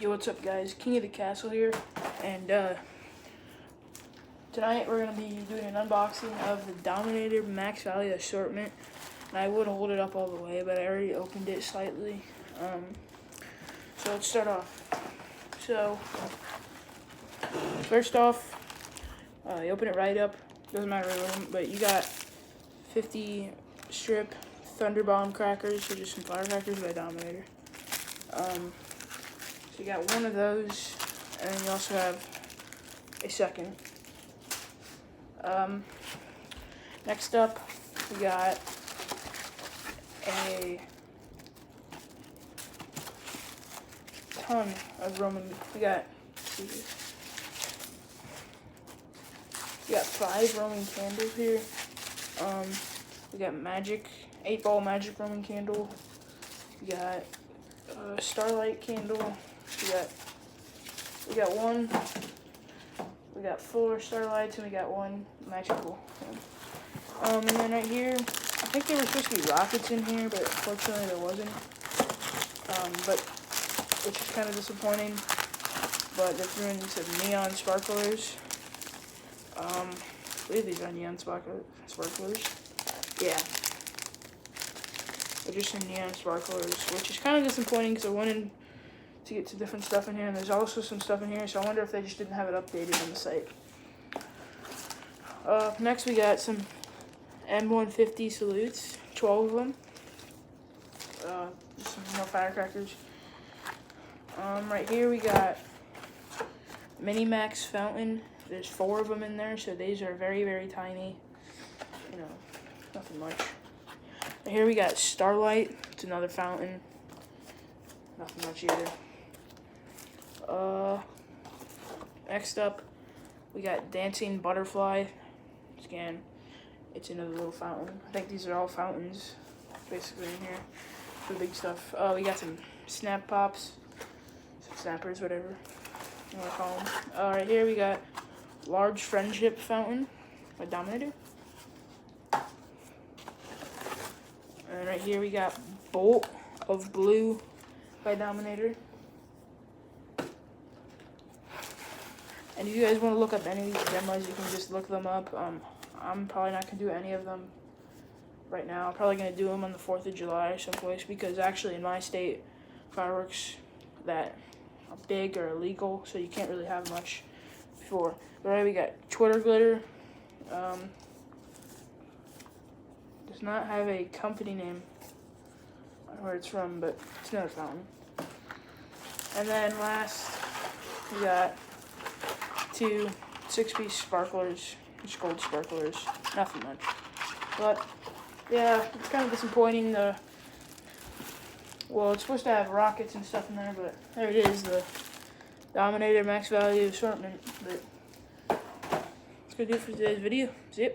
Yo, what's up guys? King of the Castle here, and tonight we're going to be doing an unboxing of the Dominator Max Value Assortment. And I would hold it up all the way, but I already opened it slightly. So let's start off. So, first off, you open it right up, doesn't matter really, but you got 50 strip Thunder Bomb crackers, so just some firecrackers by Dominator. So you got one of those, and then you also have a second. Next up, we got a ton of Roman. We got 5 Roman candles here. We got magic, 8-ball magic Roman candle. We got a starlight candle. We got one. We got 4 starlights, and we got 1 magical. And then right here, I think there were supposed to be rockets in here, but unfortunately there wasn't. Which is kind of disappointing. But they threw in some neon sparklers. I believe these are neon sparklers. Yeah. They're just some neon sparklers, which is kind of disappointing because I wanted to get to different stuff in here, and there's also some stuff in here, so I wonder if they just didn't have it updated on the site. Next we got some M150 salutes, 12 of them. Just some more firecrackers. Right here we got Mini Max fountain. There's 4 of them in there, so these are very, very tiny. You know, nothing much. Right here we got Starlight. It's another fountain. Nothing much either. Next up, we got Dancing Butterfly. Again, it's another little fountain. I think these are all fountains, basically, in here. The big stuff. We got some Snap Pops. Some snappers, whatever you want to call them. Right here we got Large Friendship Fountain by Dominator. And right here we got Bolt of Blue by Dominator. And if you guys want to look up any of these demos, you can just look them up. I'm probably not going to do any of them right now. I'm probably going to do them on the 4th of July someplace, because actually in my state, fireworks that are big are illegal, so you can't really have much before. But right, we got Twitter glitter. Does not have a company name on where it's from, but it's another fountain. And then last, we got 2 6-piece sparklers, just gold sparklers. Nothing much. But yeah, it's kind of disappointing. Well, it's supposed to have rockets and stuff in there, but there it is, the Dominator Max Value Assortment. But that's gonna do it for today's video. See ya.